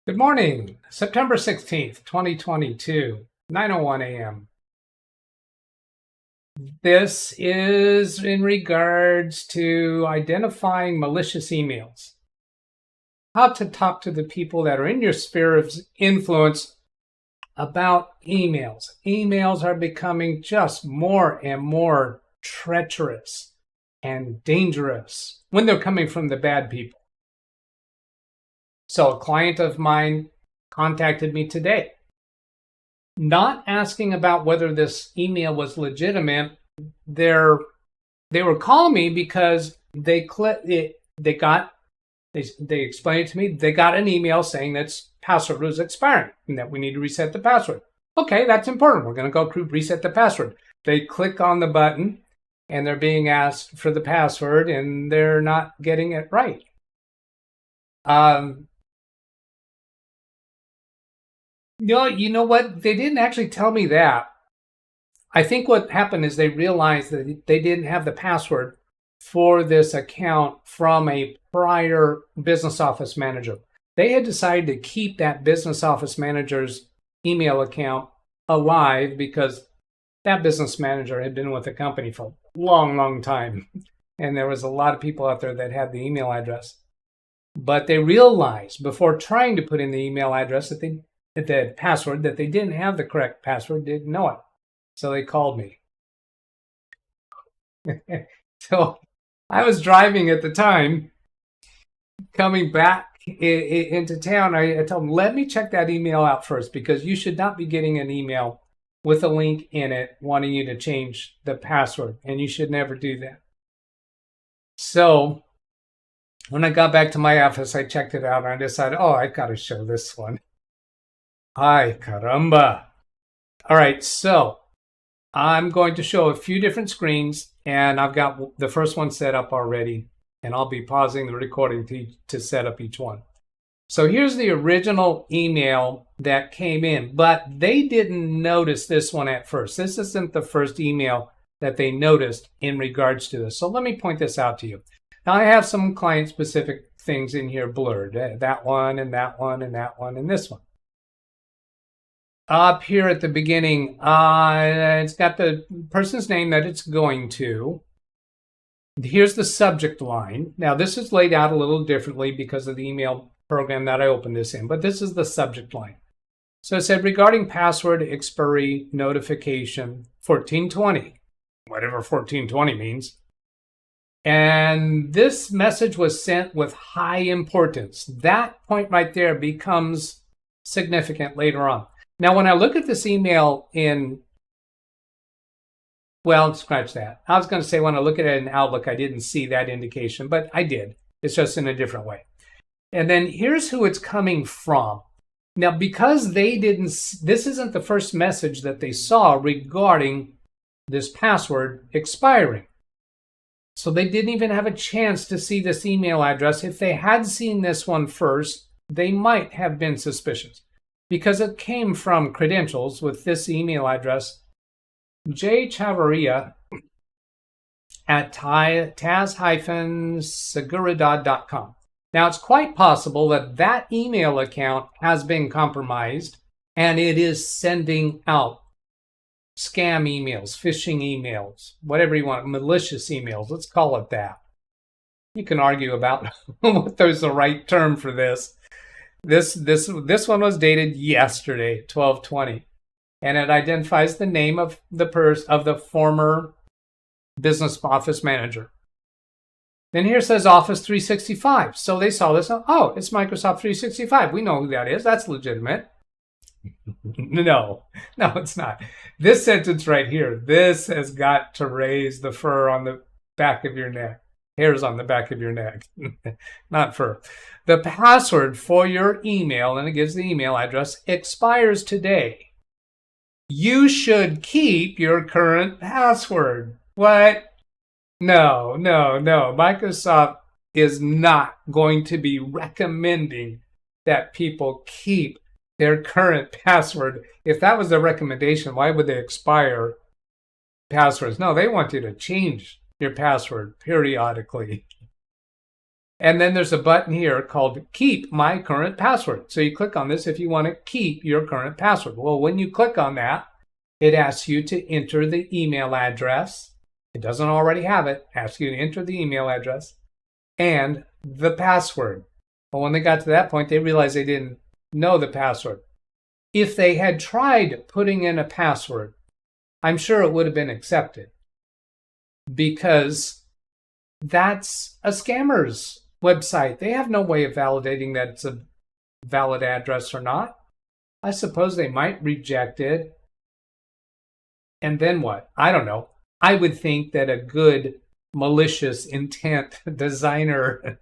Good morning, September 16th, 2022, 9:01 a.m. This is in regards to identifying malicious emails. How to talk to the people that are in your sphere of influence about emails. Emails are becoming just more and more treacherous and dangerous when they're coming from the bad people. So a client of mine contacted me today, not asking about whether this email was legitimate. They were calling me because they explained to me they got an email saying that password was expiring and that we need to reset the password. Okay, that's important. We're going to go reset the password. They click on the button and they're being asked for the password and they're not getting it right. You know what? They didn't actually tell me that. I think what happened is they realized that they didn't have the password for this account from a prior business office manager. They had decided to keep that business office manager's email account alive because that business manager had been with the company for a long, long time. And there was a lot of people out there that had the email address. But they realized before trying to put in the email address that the password, that they didn't have the correct password, didn't know it. So they called me. So I was driving at the time, coming back into town. I told them, let me check that email out first, because you should not be getting an email with a link in it wanting you to change the password, and you should never do that. So when I got back to my office, I checked it out and I decided, oh, I've got to show this one. Ay, caramba. All right, so I'm going to show a few different screens, and I've got the first one set up already, and I'll be pausing the recording to set up each one. So here's the original email that came in, but they didn't notice this one at first. This isn't the first email that they noticed in regards to this. So let me point this out to you. Now I have some client-specific things in here blurred. That one, and that one, and that one, and this one. Up here at the beginning, it's got the person's name that it's going to. Here's the subject line. Now, this is laid out a little differently because of the email program that I opened this in, but this is the subject line. So it said, regarding password expiry notification 1420, whatever 1420 means. And this message was sent with high importance. That point right there becomes significant later on. Now, when I look at this email well, scratch that. I was going to say when I look at it in Outlook, I didn't see that indication, but I did. It's just in a different way. And then here's who it's coming from. Now, because this isn't the first message that they saw regarding this password expiring. So they didn't even have a chance to see this email address. If they had seen this one first, they might have been suspicious, because it came from credentials with this email address, jchavarria at taz-seguridad.com. Now, it's quite possible that that email account has been compromised and it is sending out scam emails, phishing emails, whatever you want, malicious emails. Let's call it that. You can argue about whether there's the right term for this. This one was dated yesterday, 12/20, and it identifies the name of the former business office manager. Then here says Office 365. So they saw this. Oh, it's Microsoft 365. We know who that is. That's legitimate. No, it's not. This sentence right here, this has got to raise the fur on the back of your neck. Hairs on the back of your neck, not fur. The password for your email, and it gives the email address, expires today. You should keep your current password. What? No. Microsoft is not going to be recommending that people keep their current password. If that was their recommendation, why would they expire passwords? No, they want you to change your password periodically. And then there's a button here called Keep My Current Password. So you click on this if you want to keep your current password. Well, when you click on that, it asks you to enter the email address. It doesn't already have it. It asks you to enter the email address and the password. Well, when they got to that point, they realized they didn't know the password. If they had tried putting in a password, I'm sure it would have been accepted, because that's a scammer's website. They have no way of validating that it's a valid address or not. I suppose they might reject it. And then what? I don't know. I would think that a good malicious intent designer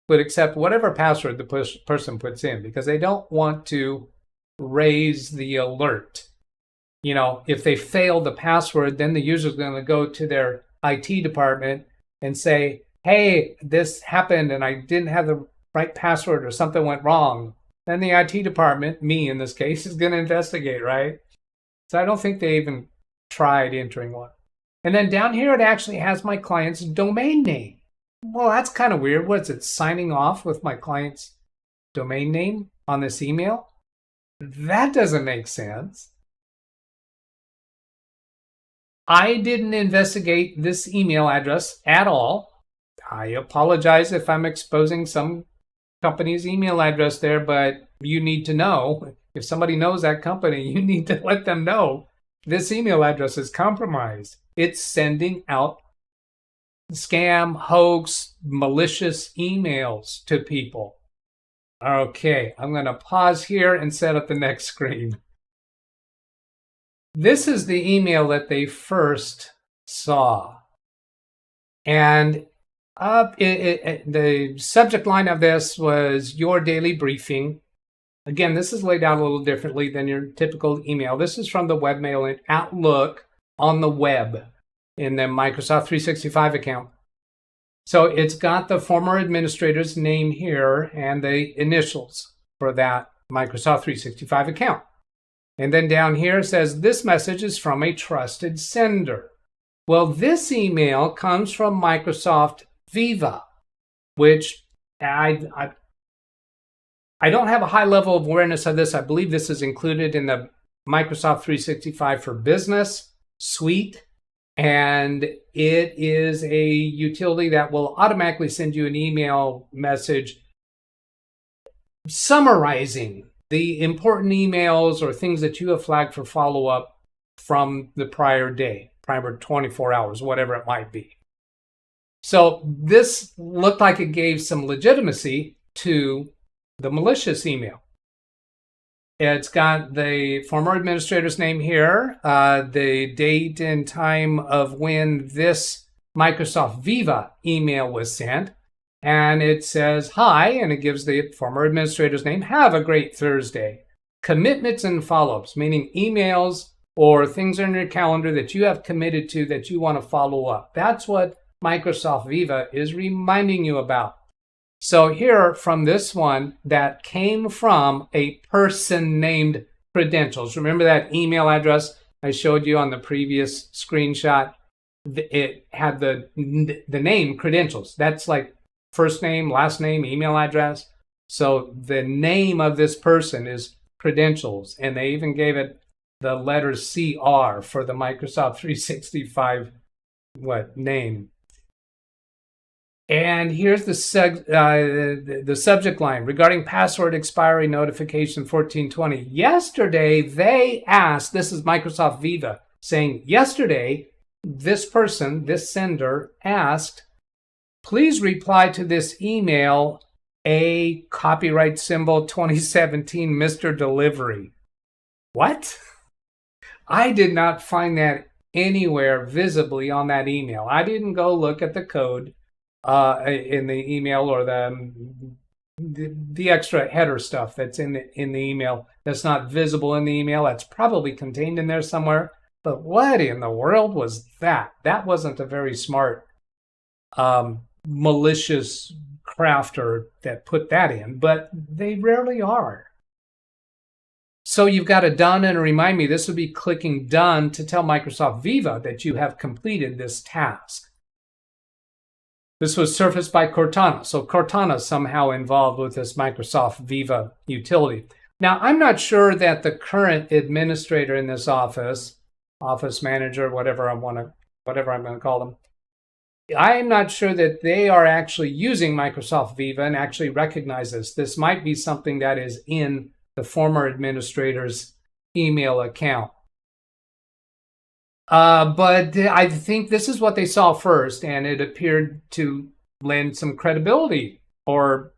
would accept whatever password the person puts in, because they don't want to raise the alert. You know, if they fail the password, then the user's going to go to their IT department and say, hey, this happened and I didn't have the right password or something went wrong. Then the IT department, me in this case, is going to investigate, right? So I don't think they even tried entering one. And then down here, it actually has my client's domain name. Well, that's kind of weird. What is it, signing off with my client's domain name on this email? That doesn't make sense. I didn't investigate this email address at all. I apologize if I'm exposing some company's email address there, but you need to know, if somebody knows that company, you need to let them know this email address is compromised. It's sending out scam, hoax, malicious emails to people. Okay, I'm going to pause here and set up the next screen. This is the email that they first saw. And the subject line of this was your daily briefing. Again, this is laid out a little differently than your typical email. This is from the webmail in Outlook on the web in the Microsoft 365 account. So it's got the former administrator's name here and the initials for that Microsoft 365 account. And then down here it says, this message is from a trusted sender. Well, this email comes from Microsoft Viva, which I don't have a high level of awareness of this. I believe this is included in the Microsoft 365 for Business suite. And it is a utility that will automatically send you an email message summarizing the important emails or things that you have flagged for follow-up from the prior day, prior 24 hours, whatever it might be. So this looked like it gave some legitimacy to the malicious email. It's got the former administrator's name here, the date and time of when this Microsoft Viva email was sent, and it says, hi, and it gives the former administrator's name. Have a great Thursday. Commitments and follow-ups, meaning emails or things in your calendar that you have committed to that you want to follow up. That's what Microsoft Viva is reminding you about. So here from this one, that came from a person named Credentials. Remember that email address I showed you on the previous screenshot? It had the name Credentials. That's like first name, last name, email address. So the name of this person is Credentials, and they even gave it the letter CR for the Microsoft 365 name. And here's the subject line regarding password expiry notification 1420. Yesterday, they asked, this is Microsoft Viva saying, yesterday, this person, this sender asked, please reply to this email, a copyright symbol 2017 Mr. Delivery. What? I did not find that anywhere visibly on that email. I didn't go look at the code in the email or the extra header stuff that's in the email that's not visible in the email. That's probably contained in there somewhere. But what in the world was that? That wasn't a very smart malicious crafter that put that in, but they rarely are. So you've got a done and a remind me. This would be clicking done to tell Microsoft Viva that you have completed this task. This was surfaced by Cortana. So Cortana is somehow involved with this Microsoft Viva utility. Now, I'm not sure that the current administrator in this office manager, whatever I'm going to call them, I'm not sure that they are actually using Microsoft Viva and actually recognize this. This might be something that is in the former administrator's email account. But I think this is what they saw first, and it appeared to lend some credibility or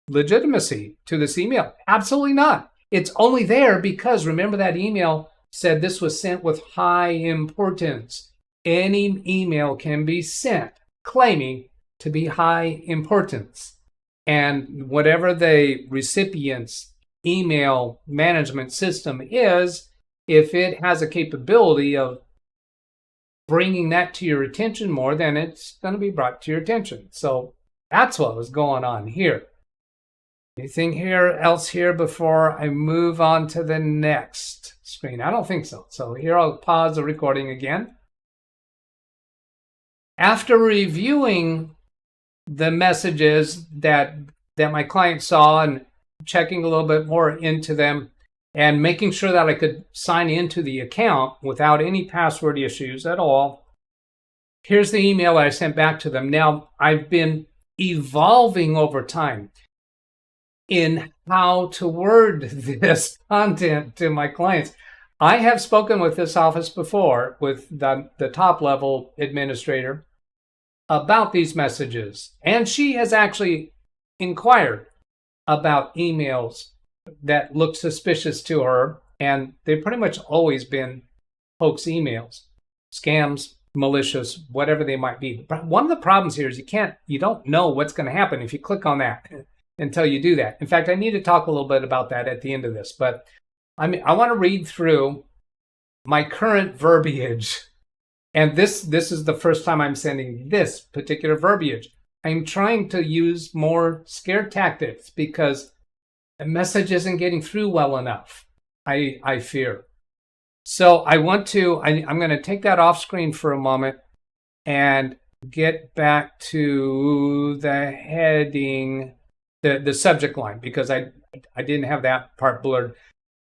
legitimacy to this email. Absolutely not. It's only there because, remember, that email said this was sent with high importance. Any email can be sent claiming to be high importance. And whatever the recipient's email management system is, if it has a capability of bringing that to your attention more, then it's going to be brought to your attention. So that's what was going on here. Anything else here before I move on to the next screen? I don't think so. So here I'll pause the recording again. After reviewing the messages that my client saw and checking a little bit more into them and making sure that I could sign into the account without any password issues at all, here's the email I sent back to them. Now, I've been evolving over time in how to word this content to my clients. I have spoken with this office before, with the top level administrator, about these messages. And she has actually inquired about emails that look suspicious to her. And they've pretty much always been hoax emails, scams, malicious, whatever they might be. But one of the problems here is you don't know what's going to happen if you click on that until you do that. In fact, I need to talk a little bit about that at the end of this. But I want to read through my current verbiage. And this is the first time I'm sending this particular verbiage. I'm trying to use more scare tactics because the message isn't getting through well enough, I fear. So I'm going to take that off screen for a moment and get back to the heading, the subject line, because I didn't have that part blurred.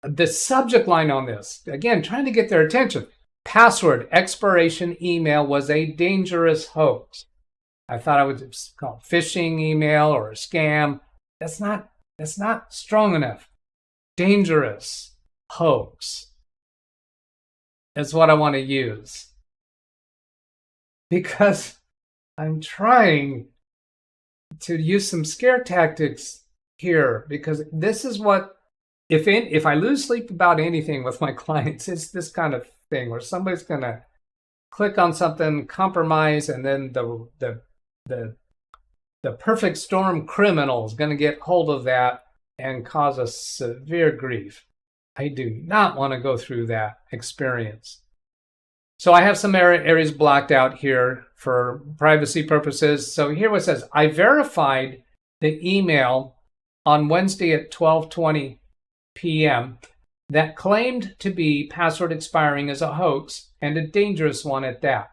The subject line on this, again, trying to get their attention. Password expiration email was a dangerous hoax. I thought I would call it phishing email or a scam. That's not strong enough. Dangerous hoax is what I want to use, because I'm trying to use some scare tactics here, because this is what, if I lose sleep about anything with my clients, it's this kind of thing where somebody's going to click on something, compromise, and then the perfect storm criminal is going to get hold of that and cause us severe grief. I do not want to go through that experience. So I have some areas blocked out here for privacy purposes. So here it says, I verified the email on Wednesday at 12:20 p.m. that claimed to be password expiring as a hoax, and a dangerous one at that.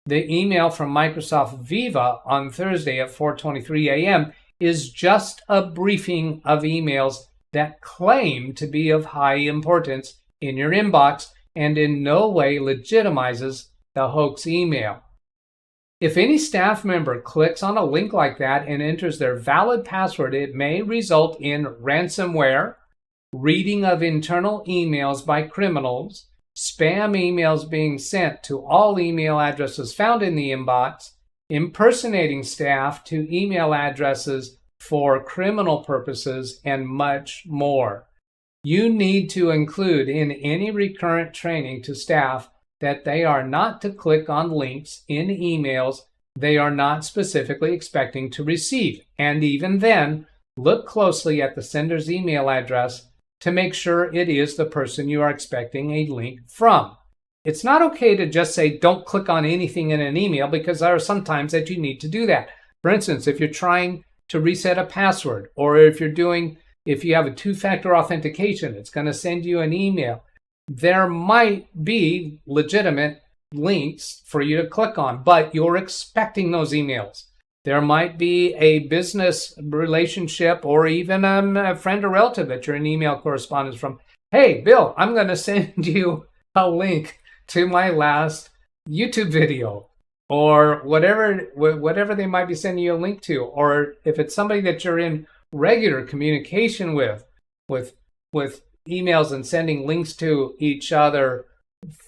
The email from Microsoft Viva on Thursday at 4:23 a.m. is just a briefing of emails that claim to be of high importance in your inbox and in no way legitimizes the hoax email. If any staff member clicks on a link like that and enters their valid password, it may result in ransomware, reading of internal emails by criminals, spam emails being sent to all email addresses found in the inbox, impersonating staff to email addresses for criminal purposes, and much more. You need to include in any recurrent training to staff that they are not to click on links in emails they are not specifically expecting to receive. And even then, look closely at the sender's email address to make sure it is the person you are expecting a link from. It's not okay to just say, don't click on anything in an email, because there are some times that you need to do that. For instance, if you're trying to reset a password, or if you have a two-factor authentication, it's going to send you an email. There might be legitimate links for you to click on, but you're expecting those emails. There might be a business relationship or even a friend or relative that you're in email correspondence from. Hey, Bill, I'm going to send you a link to my last YouTube video, or whatever they might be sending you a link to. Or if it's somebody that you're in regular communication with emails and sending links to each other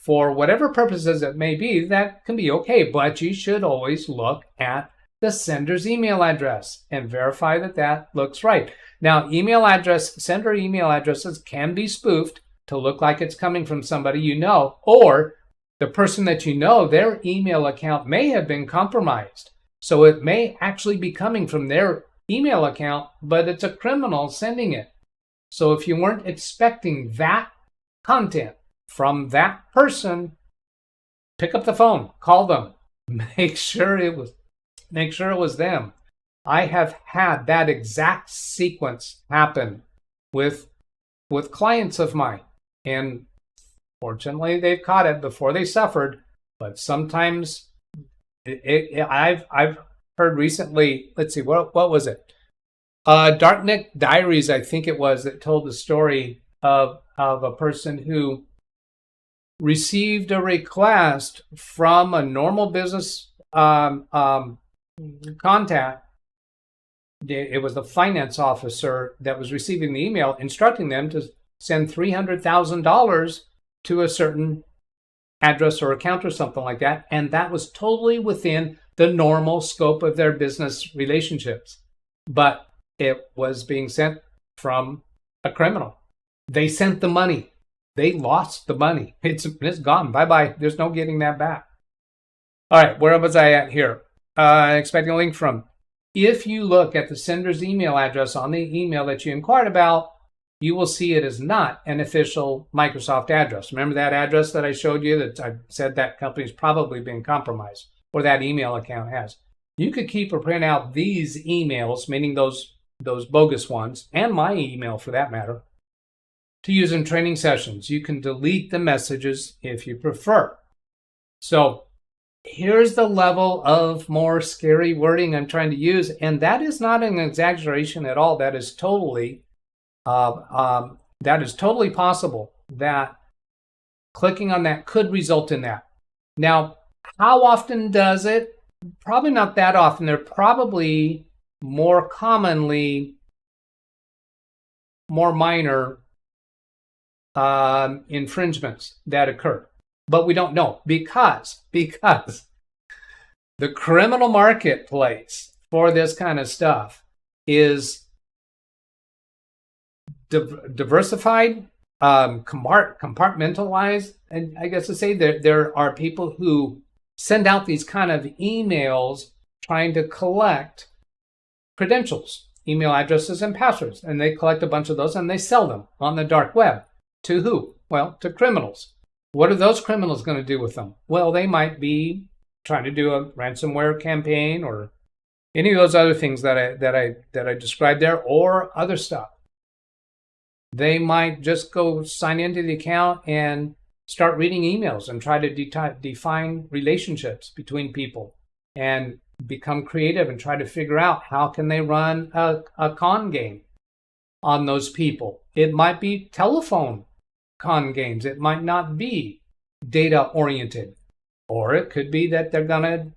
for whatever purposes it may be, that can be okay. But you should always look at the sender's email address and verify that that looks right. Now, sender email addresses can be spoofed to look like it's coming from somebody you know, or the person that you know, their email account may have been compromised. So it may actually be coming from their email account, but it's a criminal sending it. So if you weren't expecting that content from that person, pick up the phone, call them, make sure it was them. I have had that exact sequence happen with clients of mine, and fortunately they've caught it before they suffered. But sometimes I've heard recently. Let's see, what was it? Darknet Diaries, I think it was, that told the story of a person who received a request from a normal business contact. It was the finance officer that was receiving the email instructing them to send $300,000 to a certain address or account or something like that. And that was totally within the normal scope of their business relationships. But it was being sent from a criminal. They sent the money. They lost the money. It's gone. Bye-bye. There's no getting that back. All right, where was I at here? Expecting a link from. If you look at the sender's email address on the email that you inquired about, you will see it is not an official Microsoft address. Remember that address that I showed you that I said that company's probably been compromised, or that email account has? You could keep or print out these emails, meaning those bogus ones, and my email for that matter, to use in training sessions. You can delete the messages if you prefer. So here's the level of more scary wording I'm trying to use, and that is not an exaggeration at all. That is totally possible that clicking on that could result in that. Now, how often does it? Probably not that often. They're probably more commonly more minor infringements that occur. But we don't know because the criminal marketplace for this kind of stuff is diversified, compartmentalized, and I guess to say there are people who send out these kind of emails trying to collect credentials, email addresses, and passwords, and they collect a bunch of those and they sell them on the dark web. To who? Well, to criminals. What are those criminals going to do with them? Well, they might be trying to do a ransomware campaign or any of those other things that I described there, or other stuff. They might just go sign into the account and start reading emails and try to define relationships between people and become creative and try to figure out how can they run a con game on those people. It might be telephone con games. It might not be data oriented, or it could be that they're going to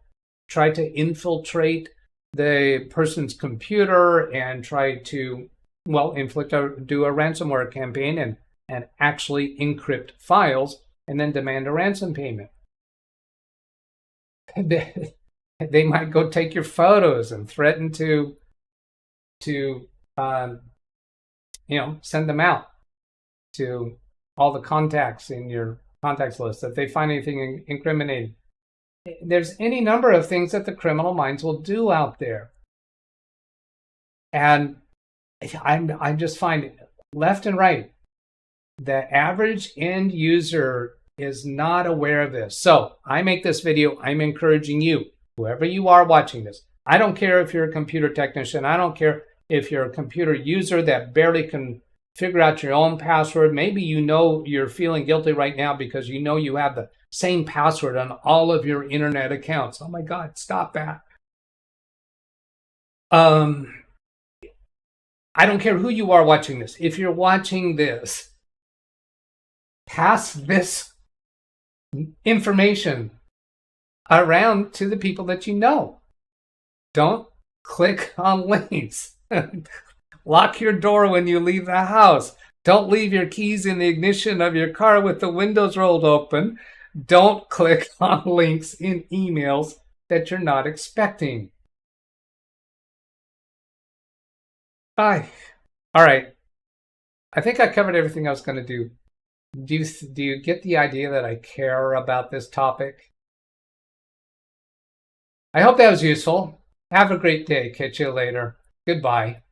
try to infiltrate the person's computer and try to, do a ransomware campaign and actually encrypt files and then demand a ransom payment. They might go take your photos and threaten to send them out to all the contacts in your contacts list if they find anything incriminating. There's any number of things that the criminal minds will do out there. And I just find left and right, the average end user is not aware of this. So I make this video, I'm encouraging you, whoever you are watching this. I don't care if you're a computer technician. I don't care if you're a computer user that barely can figure out your own password. Maybe you're feeling guilty right now because you have the same password on all of your internet accounts. Oh my God, stop that. I don't care who you are watching this. If you're watching this, pass this information around to the people that you know. Don't click on links. Lock your door when you leave the house. Don't leave your keys in the ignition of your car with the windows rolled open. Don't click on links in emails that you're not expecting. Bye. All right. I think I covered everything I was going to do. Do you get the idea that I care about this topic? I hope that was useful. Have a great day. Catch you later. Goodbye.